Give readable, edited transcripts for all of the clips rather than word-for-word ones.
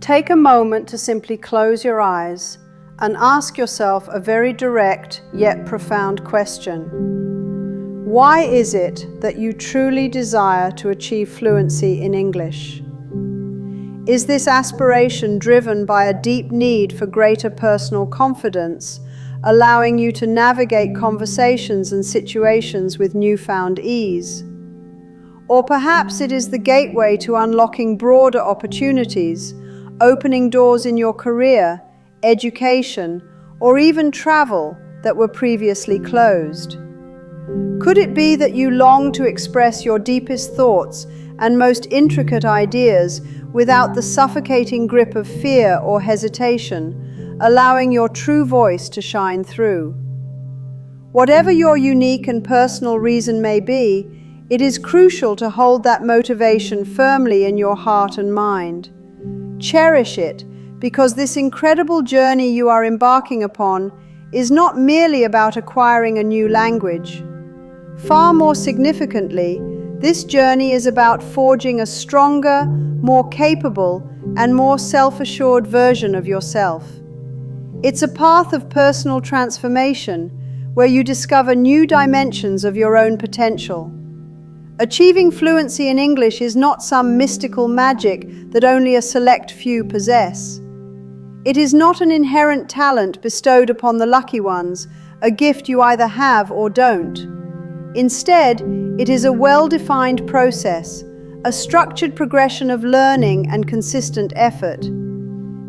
Take a moment to simply close your eyes and ask yourself a very direct yet profound question. Why is it that you truly desire to achieve fluency in English? Is this aspiration driven by a deep need for greater personal confidence, allowing you to navigate conversations and situations with newfound ease? Or perhaps it is the gateway to unlocking broader opportunities, opening doors in your career, education, or even travel that were previously closed. Could it be that you long to express your deepest thoughts and most intricate ideas without the suffocating grip of fear or hesitation, allowing your true voice to shine through? Whatever your unique and personal reason may be, it is crucial to hold that motivation firmly in your heart and mind. Cherish it, because this incredible journey you are embarking upon is not merely about acquiring a new language. Far more significantly, this journey is about forging a stronger, more capable, and more self-assured version of yourself. It's a path of personal transformation where you discover new dimensions of your own potential. Achieving fluency in English is not some mystical magic that only a select few possess. It is not an inherent talent bestowed upon the lucky ones, a gift you either have or don't. Instead, it is a well-defined process, a structured progression of learning and consistent effort.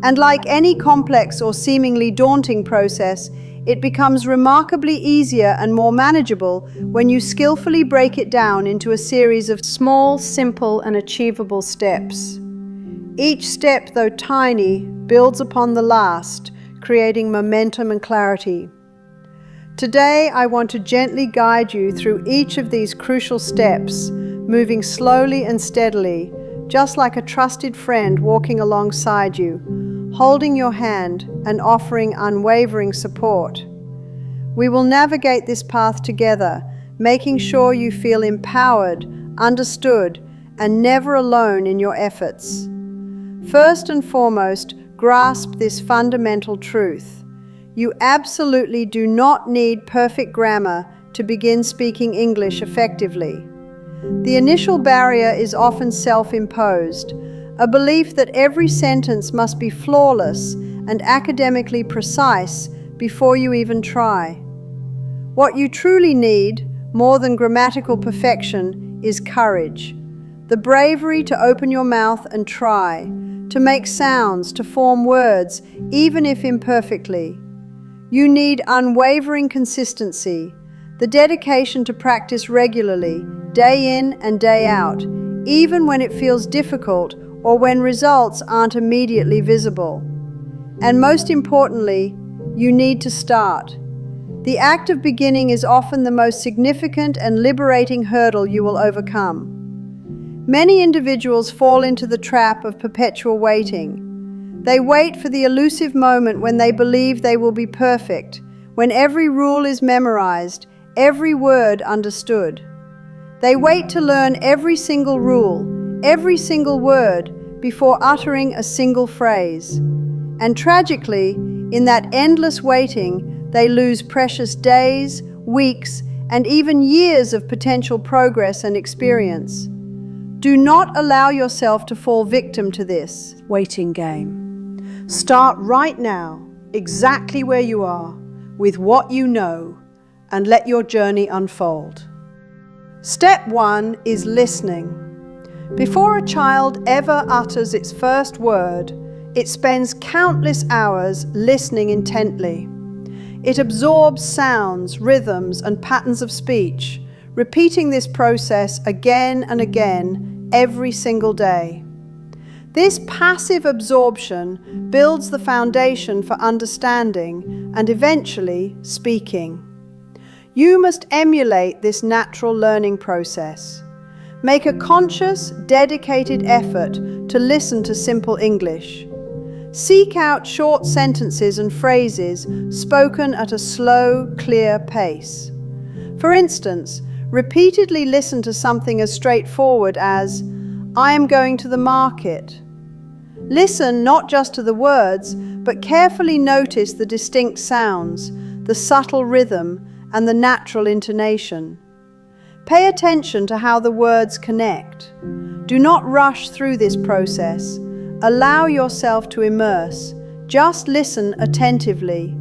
And like any complex or seemingly daunting process, it becomes remarkably easier and more manageable when you skillfully break it down into a series of small, simple, and achievable steps. Each step, though tiny, builds upon the last, creating momentum and clarity. Today, I want to gently guide you through each of these crucial steps, moving slowly and steadily, just like a trusted friend walking alongside you, holding your hand and offering unwavering support. We will navigate this path together, making sure you feel empowered, understood, and never alone in your efforts. First and foremost, grasp this fundamental truth. You absolutely do not need perfect grammar to begin speaking English effectively. The initial barrier is often self-imposed, a belief that every sentence must be flawless and academically precise before you even try. What you truly need, more than grammatical perfection, is courage. The bravery to open your mouth and try, to make sounds, to form words, even if imperfectly. You need unwavering consistency, the dedication to practice regularly, day in and day out, even when it feels difficult or when results aren't immediately visible. And most importantly, you need to start. The act of beginning is often the most significant and liberating hurdle you will overcome. Many individuals fall into the trap of perpetual waiting. They wait for the elusive moment when they believe they will be perfect, when every rule is memorized, every word understood. They wait to learn every single rule, every single word, before uttering a single phrase. And tragically, in that endless waiting, they lose precious days, weeks, and even years of potential progress and experience. Do not allow yourself to fall victim to this waiting game. Start right now, exactly where you are, with what you know, and let your journey unfold. Step 1 is listening. Before a child ever utters its first word, it spends countless hours listening intently. It absorbs sounds, rhythms, and patterns of speech, repeating this process again and again every single day. This passive absorption builds the foundation for understanding and eventually speaking. You must emulate this natural learning process. Make a conscious, dedicated effort to listen to simple English. Seek out short sentences and phrases spoken at a slow, clear pace. For instance, repeatedly listen to something as straightforward as, "I am going to the market." Listen not just to the words, but carefully notice the distinct sounds, the subtle rhythm, and the natural intonation. Pay attention to how the words connect. Do not rush through this process. Allow yourself to immerse. Just listen attentively.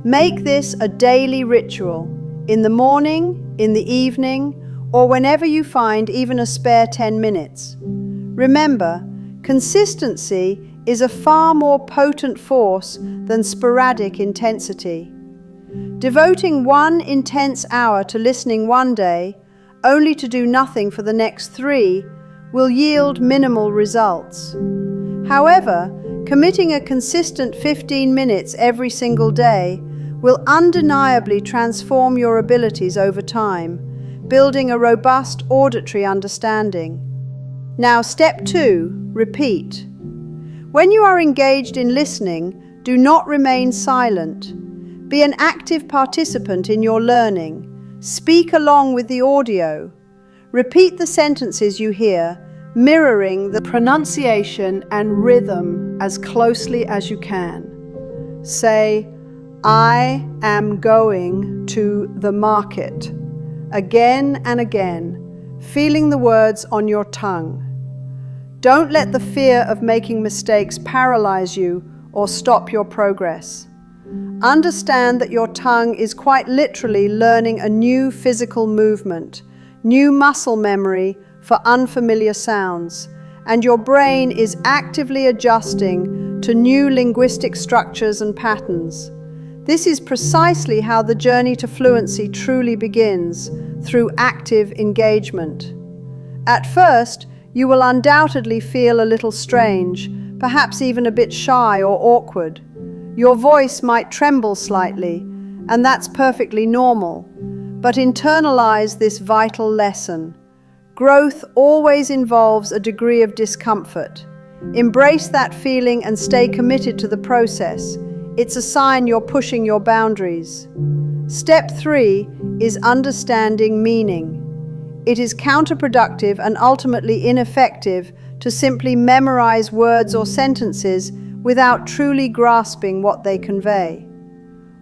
Make this a daily ritual, in the morning, in the evening, or whenever you find even a spare 10 minutes. Remember, consistency is a far more potent force than sporadic intensity. Devoting one intense hour to listening one day, only to do nothing for the next 3, will yield minimal results. However, committing a consistent 15 minutes every single day will undeniably transform your abilities over time, building a robust auditory understanding. Now, step 2, repeat. When you are engaged in listening, do not remain silent. Be an active participant in your learning. Speak along with the audio. Repeat the sentences you hear, mirroring the pronunciation and rhythm as closely as you can. Say, "I am going to the market," again and again, feeling the words on your tongue. Don't let the fear of making mistakes paralyze you or stop your progress. Understand that your tongue is quite literally learning a new physical movement, new muscle memory for unfamiliar sounds, and your brain is actively adjusting to new linguistic structures and patterns. This is precisely how the journey to fluency truly begins, through active engagement. At first, you will undoubtedly feel a little strange, perhaps even a bit shy or awkward. Your voice might tremble slightly, and that's perfectly normal. But internalize this vital lesson. Growth always involves a degree of discomfort. Embrace that feeling and stay committed to the process. It's a sign you're pushing your boundaries. Step 3 is understanding meaning. It is counterproductive and ultimately ineffective to simply memorize words or sentences without truly grasping what they convey.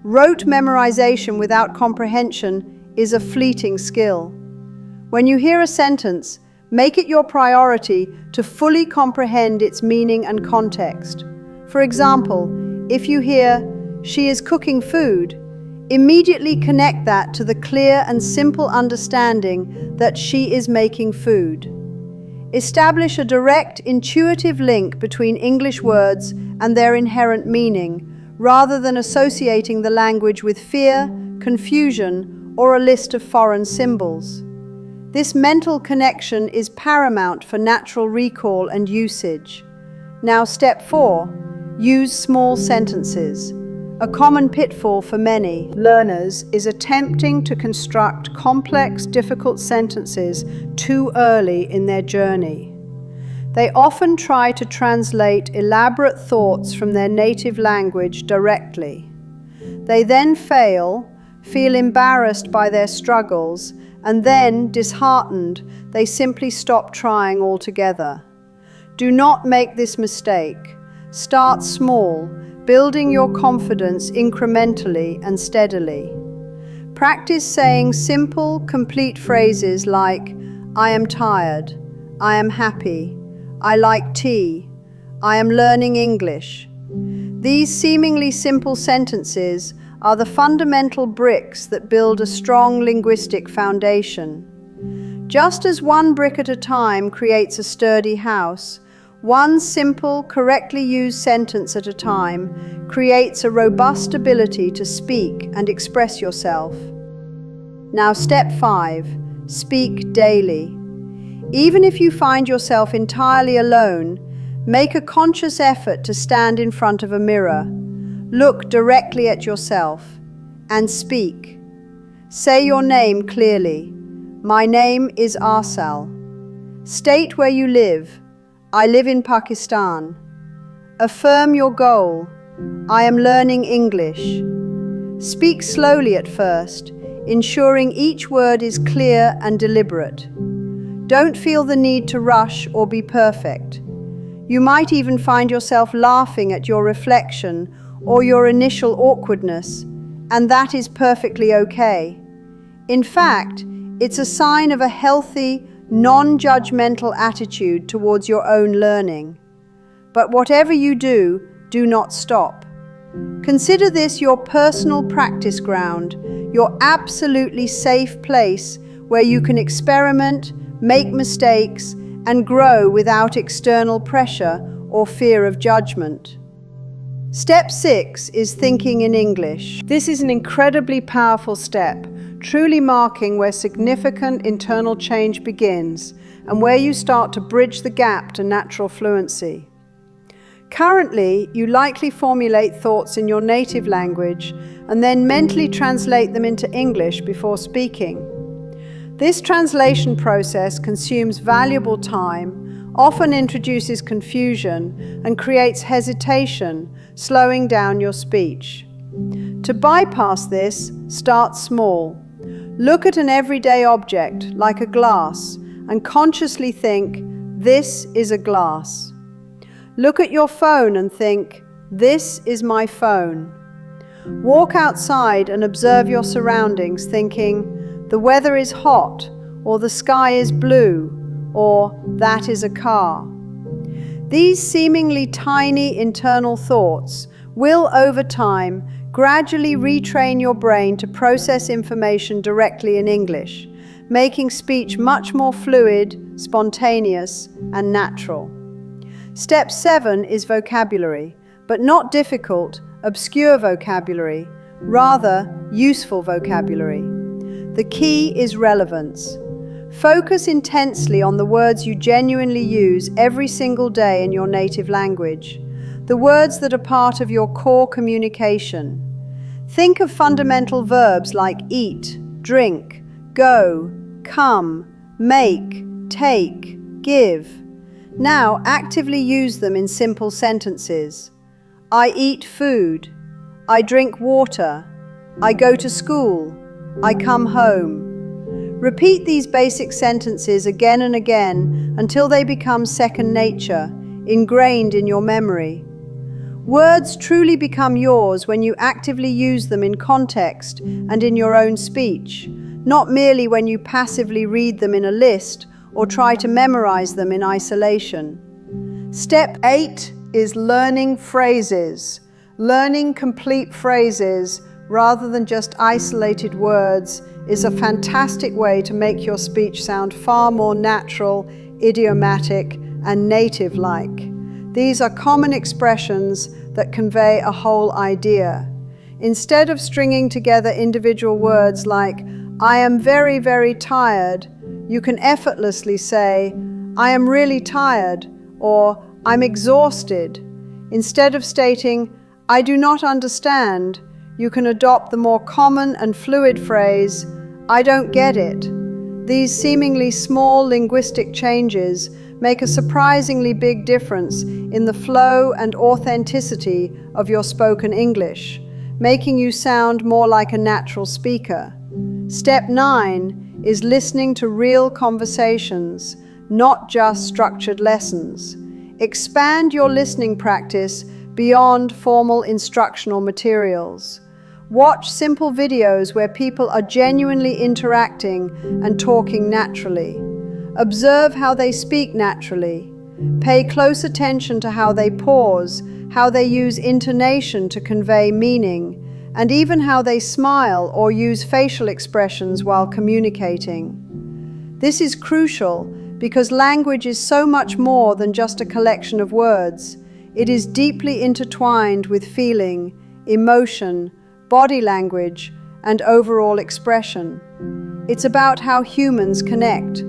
Rote memorization without comprehension is a fleeting skill. When you hear a sentence, make it your priority to fully comprehend its meaning and context. For example, if you hear, "She is cooking food," immediately connect that to the clear and simple understanding that she is making food. Establish a direct, intuitive link between English words and their inherent meaning, rather than associating the language with fear, confusion, or a list of foreign symbols. This mental connection is paramount for natural recall and usage. Now, step 4, use small sentences. A common pitfall for many learners is attempting to construct complex, difficult sentences too early in their journey. They often try to translate elaborate thoughts from their native language directly. They then fail, feel embarrassed by their struggles, and then, disheartened, they simply stop trying altogether. Do not make this mistake. Start small, building your confidence incrementally and steadily. Practice saying simple, complete phrases like, "I am tired," "I am happy," "I like tea," "I am learning English." These seemingly simple sentences are the fundamental bricks that build a strong linguistic foundation. Just as one brick at a time creates a sturdy house, one simple, correctly used sentence at a time creates a robust ability to speak and express yourself. Now, step 5, speak daily. Even if you find yourself entirely alone, make a conscious effort to stand in front of a mirror. Look directly at yourself and speak. Say your name clearly. "My name is Arsal." State where you live. "I live in Pakistan." Affirm your goal. "I am learning English." Speak slowly at first, ensuring each word is clear and deliberate. Don't feel the need to rush or be perfect. You might even find yourself laughing at your reflection or your initial awkwardness, and that is perfectly okay. In fact, it's a sign of a healthy, non-judgmental attitude towards your own learning. But whatever you do, do not stop. Consider this your personal practice ground, your absolutely safe place where you can experiment, make mistakes, and grow without external pressure or fear of judgment. Step 6 is thinking in English. This is an incredibly powerful step, truly marking where significant internal change begins and where you start to bridge the gap to natural fluency. Currently, you likely formulate thoughts in your native language and then mentally translate them into English before speaking. This translation process consumes valuable time, often introduces confusion, and creates hesitation, slowing down your speech. To bypass this, start small. Look at an everyday object, like a glass, and consciously think, "This is a glass." Look at your phone and think, "This is my phone." Walk outside and observe your surroundings, thinking, "The weather is hot," or "The sky is blue," or "That is a car." These seemingly tiny internal thoughts will, over time, gradually retrain your brain to process information directly in English, making speech much more fluid, spontaneous, and natural. Step 7 is vocabulary, but not difficult, obscure vocabulary, rather useful vocabulary. The key is relevance. Focus intensely on the words you genuinely use every single day in your native language, the words that are part of your core communication. Think of fundamental verbs like eat, drink, go, come, make, take, give. Now actively use them in simple sentences. I eat food. I drink water. I go to school. I come home. Repeat these basic sentences again and again until they become second nature, ingrained in your memory. Words truly become yours when you actively use them in context and in your own speech, not merely when you passively read them in a list or try to memorize them in isolation. Step 8 is learning phrases. Learning complete phrases rather than just isolated words is a fantastic way to make your speech sound far more natural, idiomatic, and native-like. These are common expressions that convey a whole idea. Instead of stringing together individual words like, "I am very, very tired," you can effortlessly say, "I am really tired," or "I'm exhausted." Instead of stating, "I do not understand," you can adopt the more common and fluid phrase, "I don't get it." These seemingly small linguistic changes make a surprisingly big difference in the flow and authenticity of your spoken English, making you sound more like a natural speaker. Step 9 is listening to real conversations, not just structured lessons. Expand your listening practice beyond formal instructional materials. Watch simple videos where people are genuinely interacting and talking naturally. Observe how they speak naturally. Pay close attention to how they pause, how they use intonation to convey meaning, and even how they smile or use facial expressions while communicating. This is crucial because language is so much more than just a collection of words. It is deeply intertwined with feeling, emotion, body language, and overall expression. It's about how humans connect.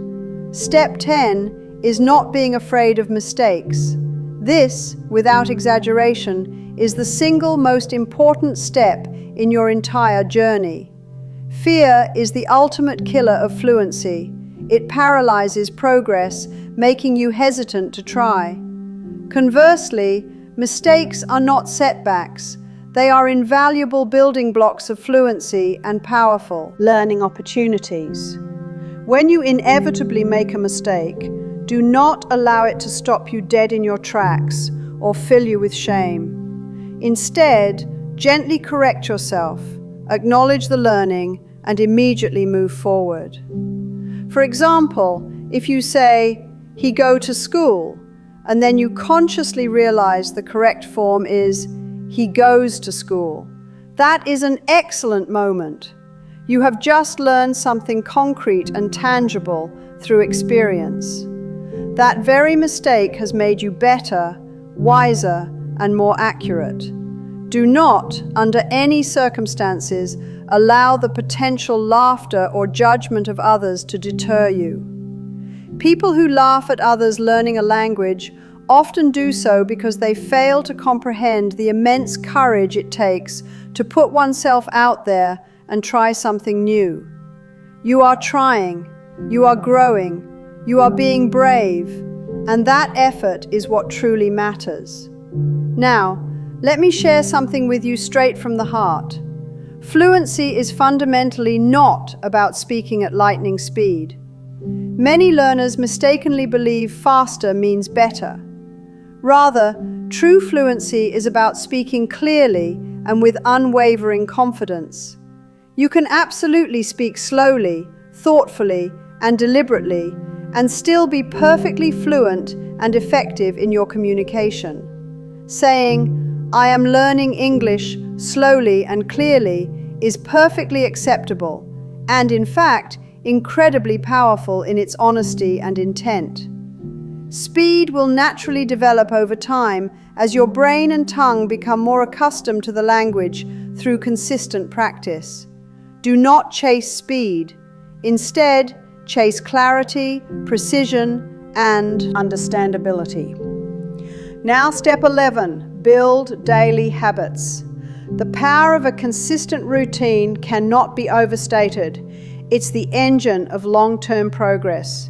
Step 10 is not being afraid of mistakes. This, without exaggeration, is the single most important step in your entire journey. Fear is the ultimate killer of fluency. It paralyzes progress, making you hesitant to try. Conversely, mistakes are not setbacks. They are invaluable building blocks of fluency and powerful learning opportunities. When you inevitably make a mistake, Do not allow it to stop you dead in your tracks or fill you with shame. Instead, gently correct yourself, acknowledge the learning, and immediately move forward. For example, if you say, "He go to school," and then you consciously realize the correct form is, "He goes to school," that is an excellent moment. You have just learned something concrete and tangible through experience. That very mistake has made you better, wiser, and more accurate. Do not, under any circumstances, allow the potential laughter or judgment of others to deter you. People who laugh at others learning a language often do so because they fail to comprehend the immense courage it takes to put oneself out there and try something new. You are trying, you are growing, you are being brave, and that effort is what truly matters. Now, let me share something with you straight from the heart. Fluency is fundamentally not about speaking at lightning speed. Many learners mistakenly believe faster means better. Rather, true fluency is about speaking clearly and with unwavering confidence. You can absolutely speak slowly, thoughtfully, and deliberately, and still be perfectly fluent and effective in your communication. Saying, "I am learning English slowly and clearly," is perfectly acceptable, and in fact, incredibly powerful in its honesty and intent. Speed will naturally develop over time as your brain and tongue become more accustomed to the language through consistent practice. Do not chase speed. Instead, chase clarity, precision, and understandability. Now, step 11, build daily habits. The power of a consistent routine cannot be overstated. It's the engine of long-term progress.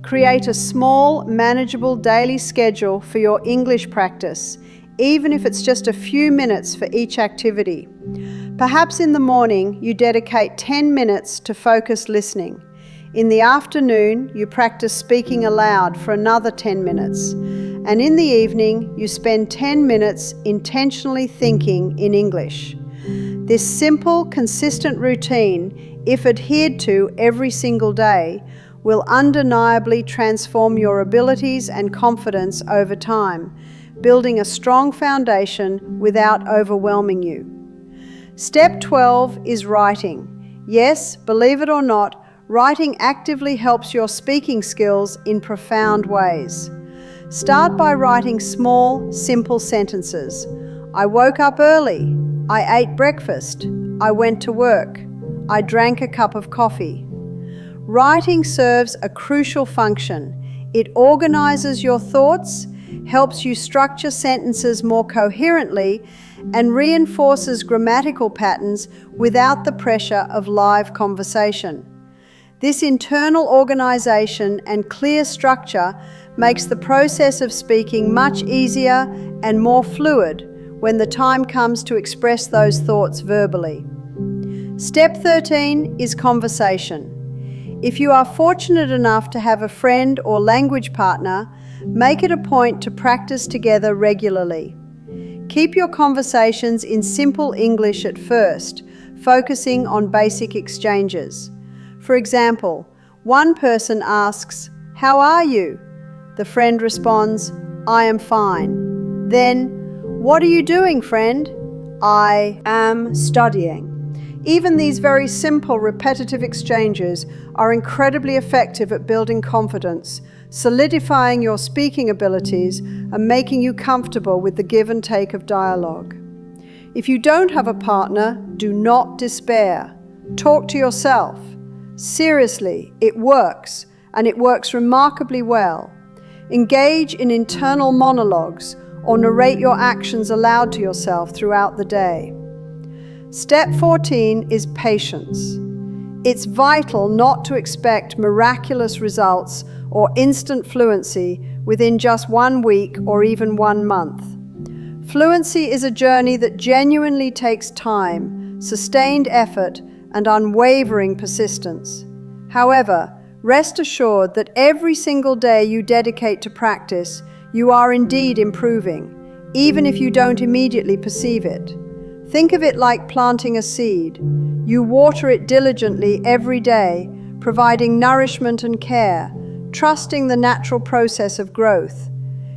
Create a small, manageable daily schedule for your English practice, even if it's just a few minutes for each activity. Perhaps in the morning, you dedicate 10 minutes to focused listening. In the afternoon, you practice speaking aloud for another 10 minutes. And in the evening, you spend 10 minutes intentionally thinking in English. This simple, consistent routine, if adhered to every single day, will undeniably transform your abilities and confidence over time, building a strong foundation without overwhelming you. Step 12 is writing. Yes, believe it or not, writing actively helps your speaking skills in profound ways. Start by writing small, simple sentences. I woke up early. I ate breakfast. I went to work. I drank a cup of coffee. Writing serves a crucial function. It organizes your thoughts, helps you structure sentences more coherently, and reinforces grammatical patterns without the pressure of live conversation. This internal organization and clear structure makes the process of speaking much easier and more fluid when the time comes to express those thoughts verbally. Step 13 is conversation. If you are fortunate enough to have a friend or language partner, make it a point to practice together regularly. Keep your conversations in simple English at first, focusing on basic exchanges. For example, one person asks, "How are you?" The friend responds, "I am fine." Then, "What are you doing, friend?" "I am studying." Even these very simple, repetitive exchanges are incredibly effective at building confidence, solidifying your speaking abilities, and making you comfortable with the give and take of dialogue. If you don't have a partner, do not despair. Talk to yourself. Seriously, it works, and it works remarkably well. Engage in internal monologues or narrate your actions aloud to yourself throughout the day. Step 14 is patience. It's vital not to expect miraculous results or instant fluency within just 1 week or even 1 month. Fluency is a journey that genuinely takes time, sustained effort, and unwavering persistence. However, Rest assured that every single day you dedicate to practice, you are indeed improving, even if you don't immediately perceive it. Think of it like planting a seed. You water it diligently every day, providing nourishment and care, trusting the natural process of growth.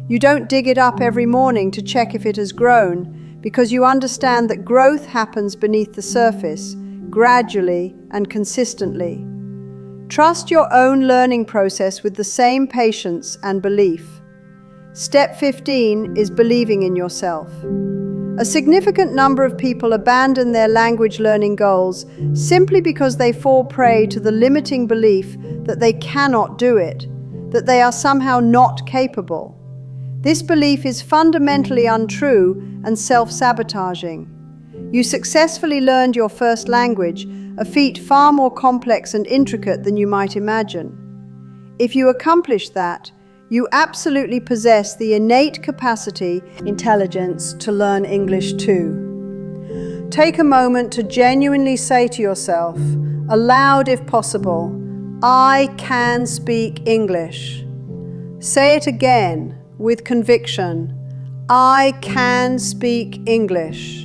You don't dig it up every morning to check if it has grown, because you understand that growth happens beneath the surface, gradually and consistently. Trust your own learning process with the same patience and belief. Step 15 is believing in yourself. A significant number of people abandon their language learning goals simply because they fall prey to the limiting belief that they cannot do it, that they are somehow not capable. This belief is fundamentally untrue and self-sabotaging. You successfully learned your first language, a feat far more complex and intricate than you might imagine. If you accomplish that, you absolutely possess the innate capacity, intelligence to learn English too. Take a moment to genuinely say to yourself, aloud if possible, I can speak English. Say it again with conviction, I can speak English.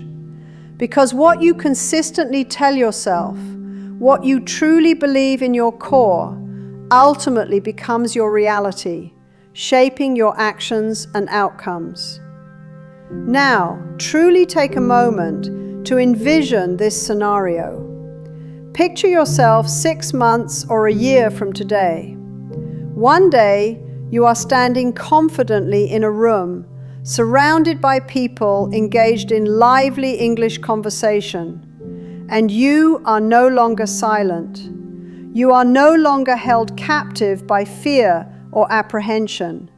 Because what you consistently tell yourself, what you truly believe in your core, ultimately becomes your reality, shaping your actions and outcomes. Now, truly take a moment to envision this scenario. Picture yourself 6 months or a year from today. One day, you are standing confidently in a room, surrounded by people engaged in lively English conversation, and you are no longer silent. You are no longer held captive by fear or apprehension.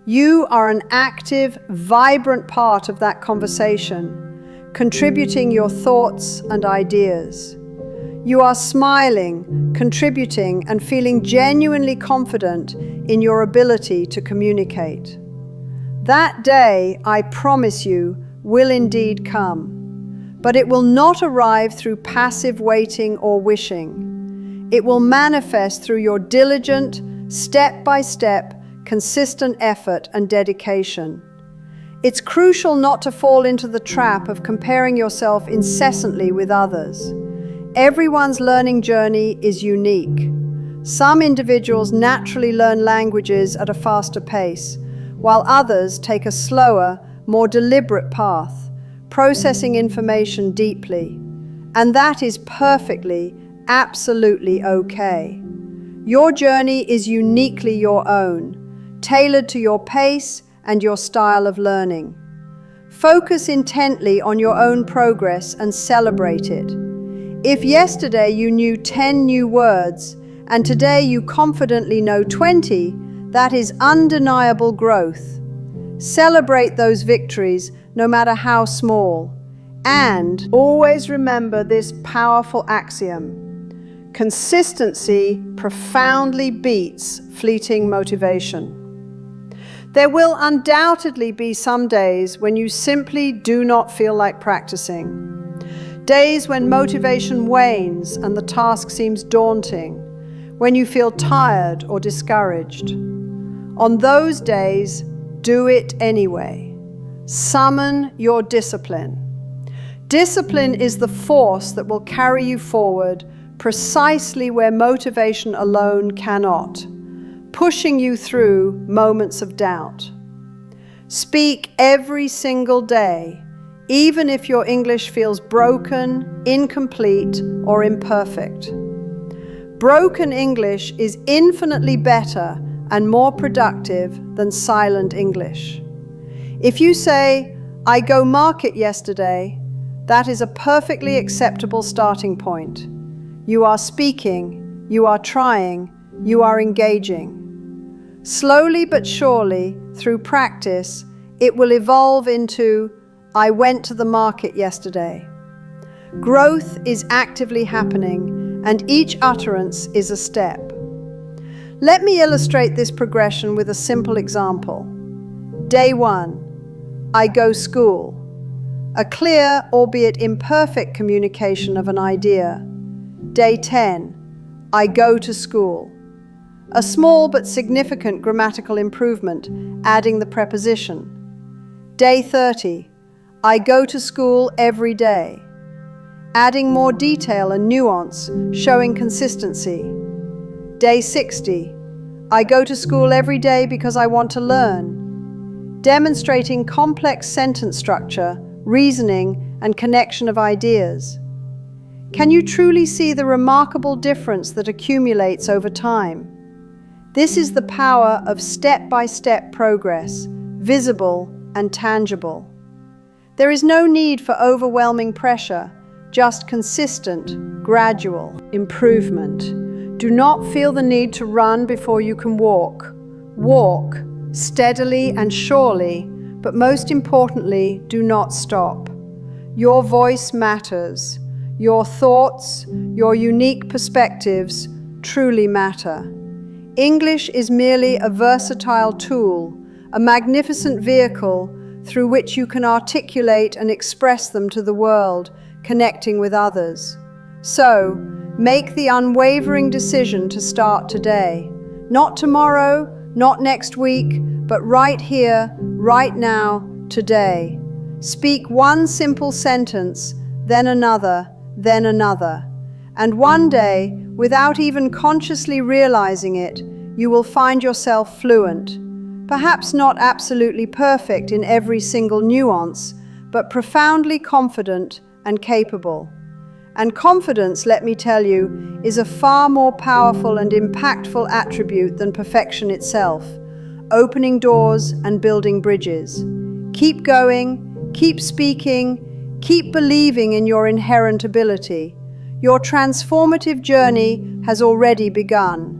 You are an active, vibrant part of that conversation, contributing your thoughts and ideas. You are smiling, contributing, and feeling genuinely confident in your ability to communicate. That day, I promise you, will indeed come, but it will not arrive through passive waiting or wishing. It will manifest through your diligent, step-by-step, consistent effort and dedication. It's crucial not to fall into the trap of comparing yourself incessantly with others. Everyone's learning journey is unique. Some individuals naturally learn languages at a faster pace, while others take a slower, more deliberate path, processing information deeply. And that is perfectly, absolutely okay. Your journey is uniquely your own, tailored to your pace and your style of learning. Focus intently on your own progress and celebrate it. If yesterday you knew 10 new words and today you confidently know 20, that is undeniable growth. Celebrate those victories, no matter how small. And always remember this powerful axiom: consistency profoundly beats fleeting motivation. There will undoubtedly be some days when you simply do not feel like practicing. Days when motivation wanes and the task seems daunting, when you feel tired or discouraged. On those days, do it anyway. Summon your discipline. Discipline is the force that will carry you forward precisely where motivation alone cannot, pushing you through moments of doubt. Speak every single day, even if your English feels broken, incomplete, or imperfect. Broken English is infinitely better and more productive than silent English. If you say, I go market yesterday, that is a perfectly acceptable starting point. You are speaking, you are trying, you are engaging. Slowly but surely, through practice, it will evolve into, I went to the market yesterday. Growth is actively happening, and each utterance is a step. Let me illustrate this progression with a simple example. Day 1, I go school. A clear, albeit imperfect communication of an idea. Day 10, I go to school. A small but significant grammatical improvement, adding the preposition. Day 30. I go to school every day. Adding more detail and nuance, showing consistency. Day 60. I go to school every day because I want to learn. Demonstrating complex sentence structure, reasoning, and connection of ideas. Can you truly see the remarkable difference that accumulates over time? This is the power of step-by-step progress, visible and tangible. There is no need for overwhelming pressure, just consistent, gradual improvement. Do not feel the need to run before you can walk. Walk steadily and surely, but most importantly, do not stop. Your voice matters. Your thoughts, your unique perspectives truly matter. English is merely a versatile tool, a magnificent vehicle through which you can articulate and express them to the world, connecting with others. So, make the unwavering decision to start today. Not tomorrow, not next week, but right here, right now, today. Speak one simple sentence, then another, and one day, without even consciously realizing it, you will find yourself fluent. Perhaps not absolutely perfect in every single nuance, but profoundly confident and capable. And confidence, let me tell you, is a far more powerful and impactful attribute than perfection itself, opening doors and building bridges. Keep going, keep speaking, keep believing in your inherent ability. Your transformative journey has already begun.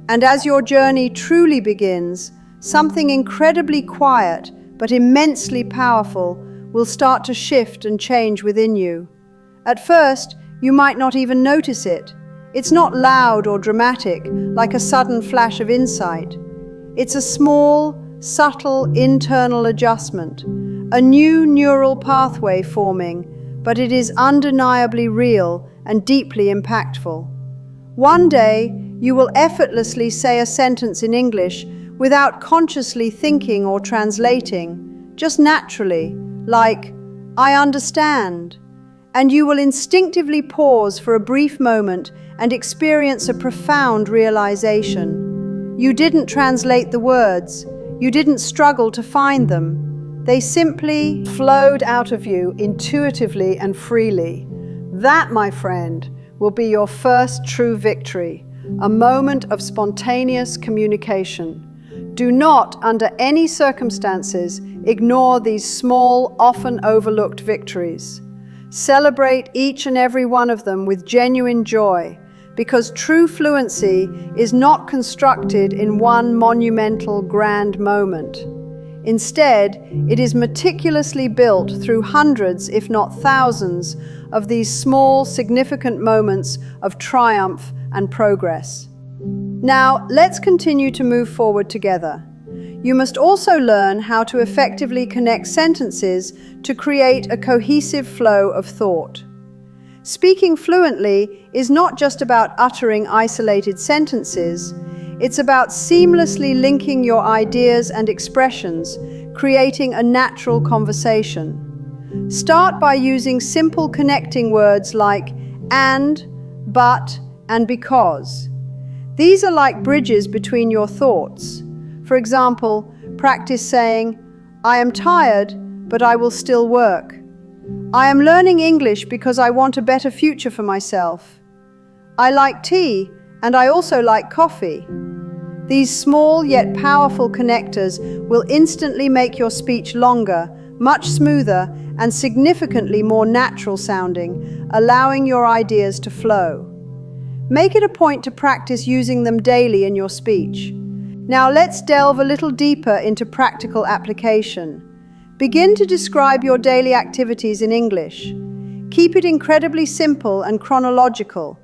And as your journey truly begins, something incredibly quiet but immensely powerful will start to shift and change within you. At first, you might not even notice it. It's not loud or dramatic, like a sudden flash of insight. It's a small, subtle internal adjustment, a new neural pathway forming, but it is undeniably real and deeply impactful. One day, you will effortlessly say a sentence in English without consciously thinking or translating, just naturally, like, I understand. And you will instinctively pause for a brief moment and experience a profound realization. You didn't translate the words. You didn't struggle to find them. They simply flowed out of you intuitively and freely. That, my friend, will be your first true victory, a moment of spontaneous communication. Do not, under any circumstances, ignore these small, often overlooked victories. Celebrate each and every one of them with genuine joy, because true fluency is not constructed in one monumental, grand moment. Instead, it is meticulously built through hundreds, if not thousands, of these small, significant moments of triumph and progress. Now, let's continue to move forward together. You must also learn how to effectively connect sentences to create a cohesive flow of thought. Speaking fluently is not just about uttering isolated sentences, it's about seamlessly linking your ideas and expressions, creating a natural conversation. Start by using simple connecting words like and, but, and because. These are like bridges between your thoughts. For example, practice saying, I am tired, but I will still work. I am learning English because I want a better future for myself. I like tea, and I also like coffee. These small yet powerful connectors will instantly make your speech longer, much smoother, and significantly more natural sounding, allowing your ideas to flow. Make it a point to practice using them daily in your speech. Now let's delve a little deeper into practical application. Begin to describe your daily activities in English. Keep it incredibly simple and chronological.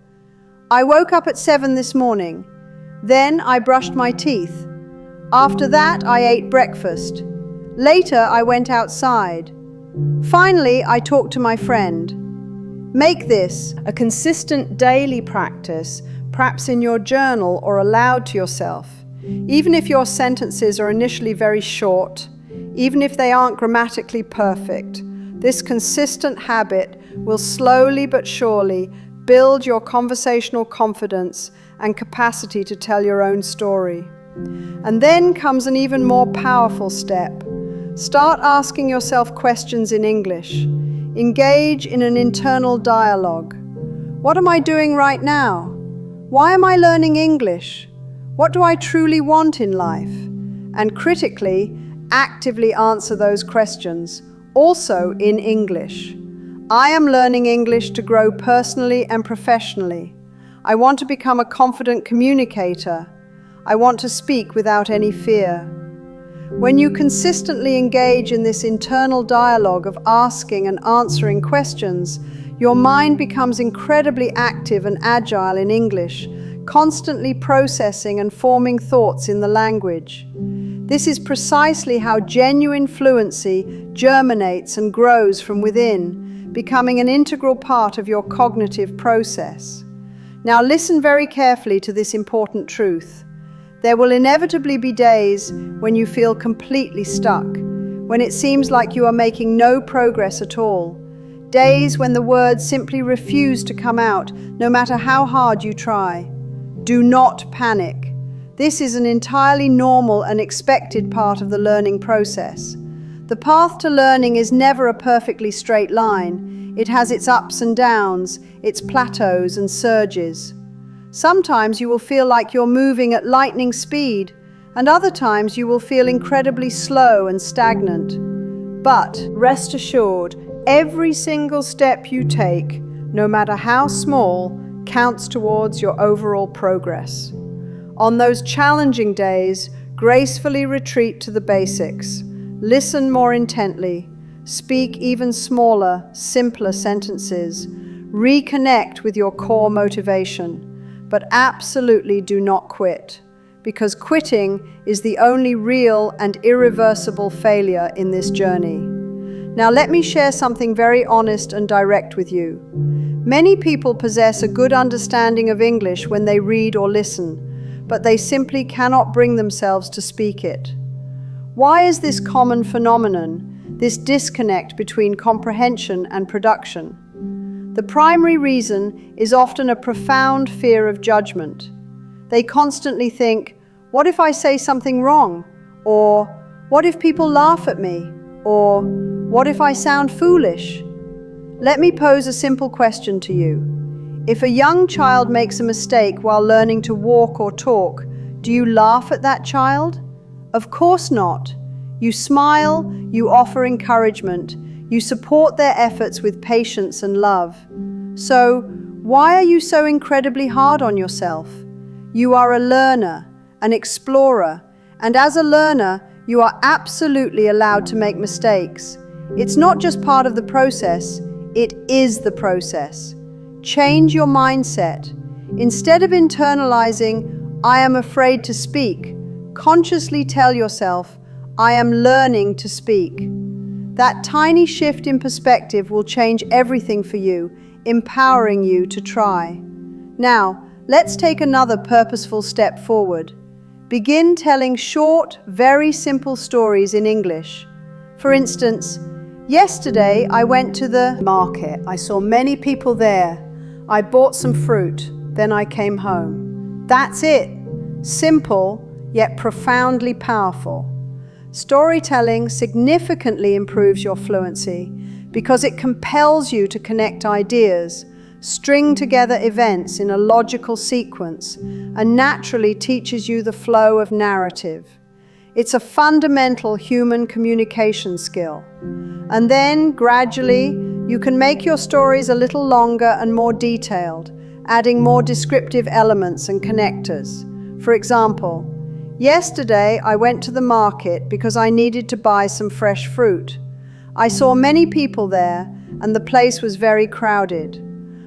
I woke up at 7 this morning. Then I brushed my teeth. After that, I ate breakfast. Later, I went outside. Finally, I talked to my friend. Make this a consistent daily practice, perhaps in your journal or aloud to yourself. Even if your sentences are initially very short, even if they aren't grammatically perfect, this consistent habit will slowly but surely build your conversational confidence and capacity to tell your own story. And then comes an even more powerful step. Start asking yourself questions in English. Engage in an internal dialogue. What am I doing right now? Why am I learning English? What do I truly want in life? And critically, actively answer those questions, also in English. I am learning English to grow personally and professionally. I want to become a confident communicator. I want to speak without any fear. When you consistently engage in this internal dialogue of asking and answering questions, your mind becomes incredibly active and agile in English, constantly processing and forming thoughts in the language. This is precisely how genuine fluency germinates and grows from within, becoming an integral part of your cognitive process. Now listen very carefully to this important truth. There will inevitably be days when you feel completely stuck, when it seems like you are making no progress at all. Days when the words simply refuse to come out, no matter how hard you try. Do not panic. This is an entirely normal and expected part of the learning process. The path to learning is never a perfectly straight line. It has its ups and downs, its plateaus and surges. Sometimes you will feel like you're moving at lightning speed, and other times you will feel incredibly slow and stagnant. But rest assured, every single step you take, no matter how small, counts towards your overall progress. On those challenging days, gracefully retreat to the basics. Listen more intently. Speak even smaller, simpler sentences. Reconnect with your core motivation. But absolutely do not quit, because quitting is the only real and irreversible failure in this journey. Now let me share something very honest and direct with you. Many people possess a good understanding of English when they read or listen, but they simply cannot bring themselves to speak it. Why is this common phenomenon, this disconnect between comprehension and production? The primary reason is often a profound fear of judgment. They constantly think, what if I say something wrong? Or, what if people laugh at me? Or, what if I sound foolish? Let me pose a simple question to you. If a young child makes a mistake while learning to walk or talk, do you laugh at that child? Of course not. You smile, you offer encouragement, you support their efforts with patience and love. So, why are you so incredibly hard on yourself? You are a learner, an explorer, and as a learner, you are absolutely allowed to make mistakes. It's not just part of the process, it is the process. Change your mindset. Instead of internalizing, I am afraid to speak, consciously tell yourself, I am learning to speak. That tiny shift in perspective will change everything for you, empowering you to try. Now, let's take another purposeful step forward. Begin telling short, very simple stories in English. For instance, yesterday I went to the market. I saw many people there. I bought some fruit, then I came home. That's it. Simple, yet profoundly powerful. Storytelling significantly improves your fluency because it compels you to connect ideas, string together events in a logical sequence, and naturally teaches you the flow of narrative. It's a fundamental human communication skill. And then, gradually, you can make your stories a little longer and more detailed, adding more descriptive elements and connectors. For example, yesterday I went to the market because I needed to buy some fresh fruit. I saw many people there, and the place was very crowded.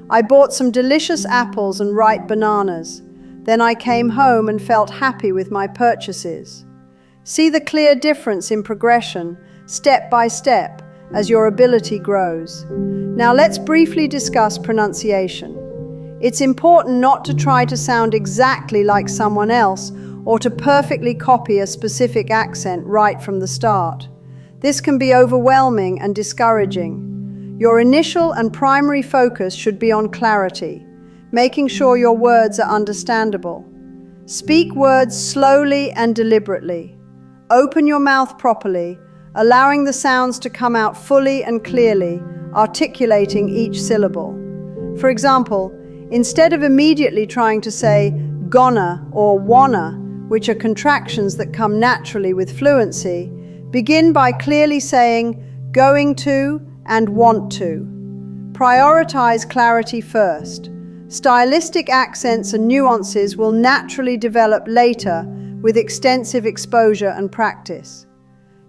I bought some delicious apples and ripe bananas. Then I came home and felt happy with my purchases. See the clear difference in progression, step by step, as your ability grows. Now let's briefly discuss pronunciation. It's important not to try to sound exactly like someone else or to perfectly copy a specific accent right from the start. This can be overwhelming and discouraging. Your initial and primary focus should be on clarity, making sure your words are understandable. Speak words slowly and deliberately. Open your mouth properly, allowing the sounds to come out fully and clearly, articulating each syllable. For example, instead of immediately trying to say gonna or wanna, which are contractions that come naturally with fluency, begin by clearly saying going to and want to. Prioritize clarity first. Stylistic accents and nuances will naturally develop later with extensive exposure and practice.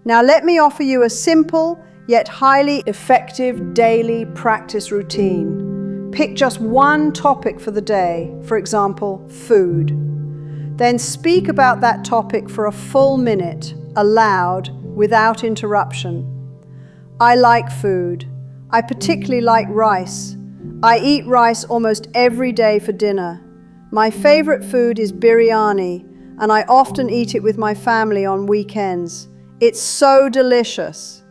Now let me offer you a simple yet highly effective daily practice routine. Pick just one topic for the day, for example, food. Then speak about that topic for a full minute, aloud, without interruption. I like food. I particularly like rice. I eat rice almost every day for dinner. My favorite food is biryani, and I often eat it with my family on weekends. It's so delicious.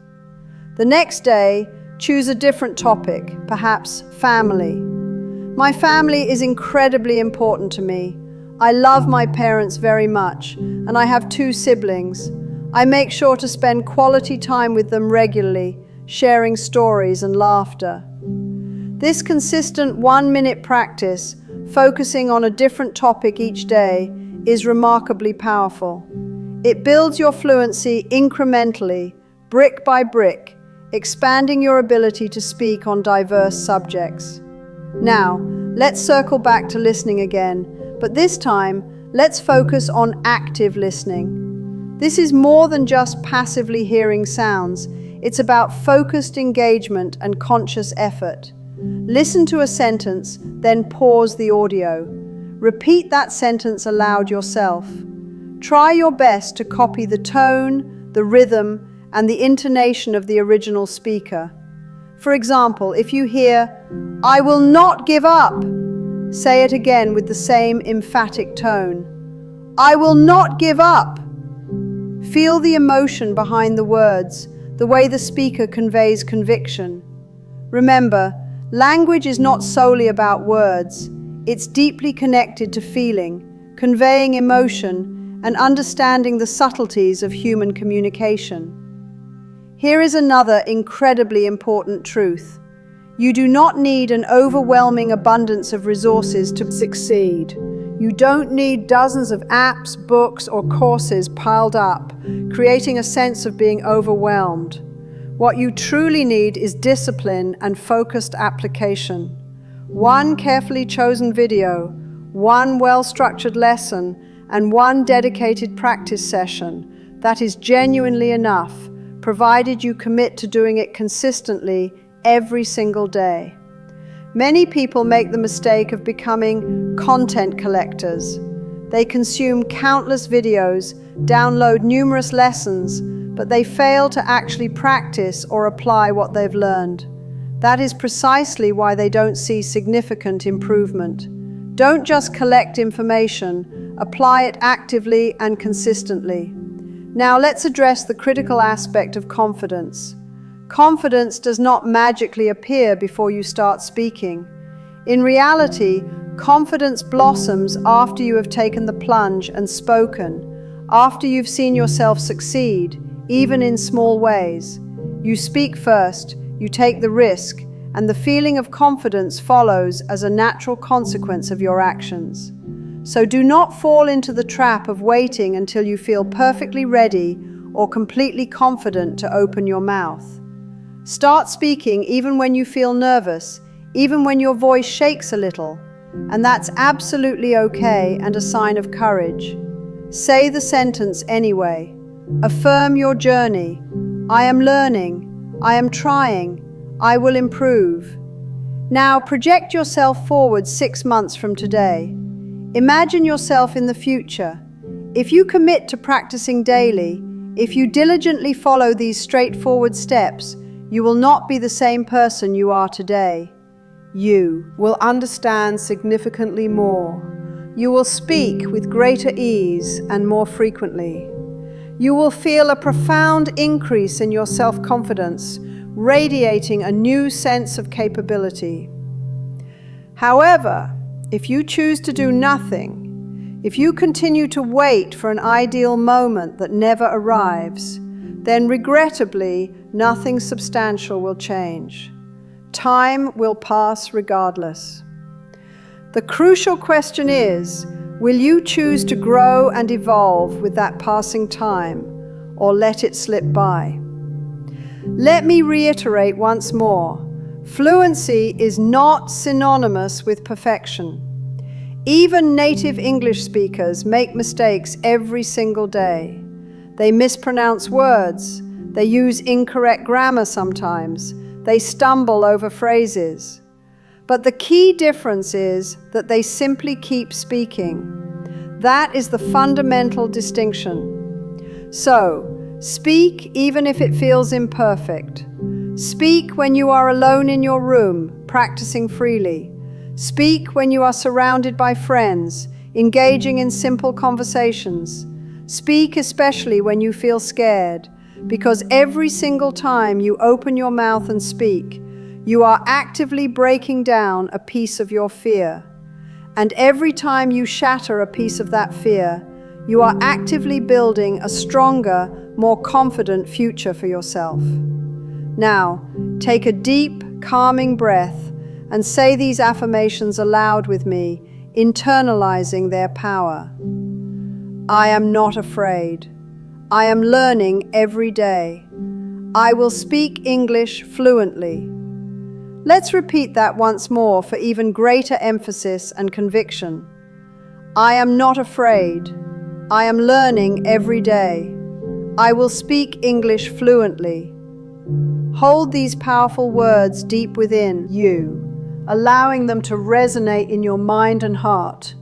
The next day, choose a different topic, perhaps family. My family is incredibly important to me. I love my parents very much, and I have 2 siblings. I make sure to spend quality time with them regularly, sharing stories and laughter. This consistent 1-minute practice, focusing on a different topic each day, is remarkably powerful. It builds your fluency incrementally, brick by brick, expanding your ability to speak on diverse subjects. Now, let's circle back to listening again, but this time, let's focus on active listening. This is more than just passively hearing sounds. It's about focused engagement and conscious effort. Listen to a sentence, then pause the audio. Repeat that sentence aloud yourself. Try your best to copy the tone, the rhythm, and the intonation of the original speaker. For example, if you hear, "I will not give up," say it again with the same emphatic tone. "I will not give up." Feel the emotion behind the words, the way the speaker conveys conviction. Remember, language is not solely about words. It's deeply connected to feeling, conveying emotion, and understanding the subtleties of human communication. Here is another incredibly important truth. You do not need an overwhelming abundance of resources to succeed. You don't need dozens of apps, books, or courses piled up, creating a sense of being overwhelmed. What you truly need is discipline and focused application. One carefully chosen video, one well-structured lesson, and one dedicated practice session. That is genuinely enough, provided you commit to doing it consistently every single day. Many people make the mistake of becoming content collectors. They consume countless videos, download numerous lessons, but they fail to actually practice or apply what they've learned. That is precisely why they don't see significant improvement. Don't just collect information, apply it actively and consistently. Now let's address the critical aspect of confidence. Confidence does not magically appear before you start speaking. In reality, confidence blossoms after you have taken the plunge and spoken, after you've seen yourself succeed, even in small ways. You speak first, you take the risk, and the feeling of confidence follows as a natural consequence of your actions. So do not fall into the trap of waiting until you feel perfectly ready or completely confident to open your mouth. Start speaking even when you feel nervous, even when your voice shakes a little, and that's absolutely okay and a sign of courage. Say the sentence anyway. Affirm your journey. I am learning. I am trying. I will improve. Now project yourself forward 6 months from today. Imagine yourself in the future. If you commit to practicing daily, if you diligently follow these straightforward steps, you will not be the same person you are today. you will understand significantly more. You will speak with greater ease and more frequently. You will feel a profound increase in your self-confidence, radiating a new sense of capability. However, if you choose to do nothing, if you continue to wait for an ideal moment that never arrives, then regrettably, nothing substantial will change. Time will pass regardless. The crucial question is, will you choose to grow and evolve with that passing time, or let it slip by? Let me reiterate once more, fluency is not synonymous with perfection. Even native English speakers make mistakes every single day. They mispronounce words, they use incorrect grammar sometimes, they stumble over phrases. But the key difference is that they simply keep speaking. That is the fundamental distinction. So, speak even if it feels imperfect. Speak when you are alone in your room, practicing freely. Speak when you are surrounded by friends, engaging in simple conversations. Speak especially when you feel scared, because every single time you open your mouth and speak, you are actively breaking down a piece of your fear. And every time you shatter a piece of that fear, you are actively building a stronger, more confident future for yourself. Now, take a deep, calming breath and say these affirmations aloud with me, internalizing their power. I am not afraid. I am learning every day. I will speak English fluently. Let's repeat that once more for even greater emphasis and conviction. I am not afraid. I am learning every day. I will speak English fluently. Hold these powerful words deep within you, allowing them to resonate in your mind and heart,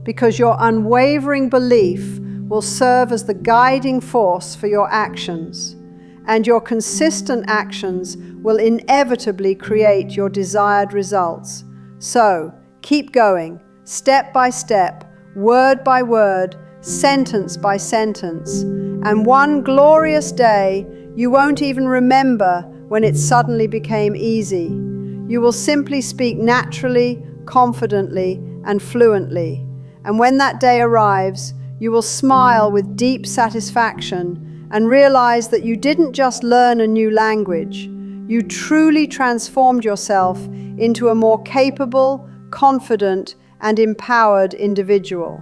because your unwavering belief will serve as the guiding force for your actions, and your consistent actions will inevitably create your desired results. So, keep going, step by step, word by word, sentence by sentence, and one glorious day, you won't even remember when it suddenly became easy. You will simply speak naturally, confidently, and fluently. And when that day arrives, you will smile with deep satisfaction and realize that you didn't just learn a new language, you truly transformed yourself into a more capable, confident, and empowered individual.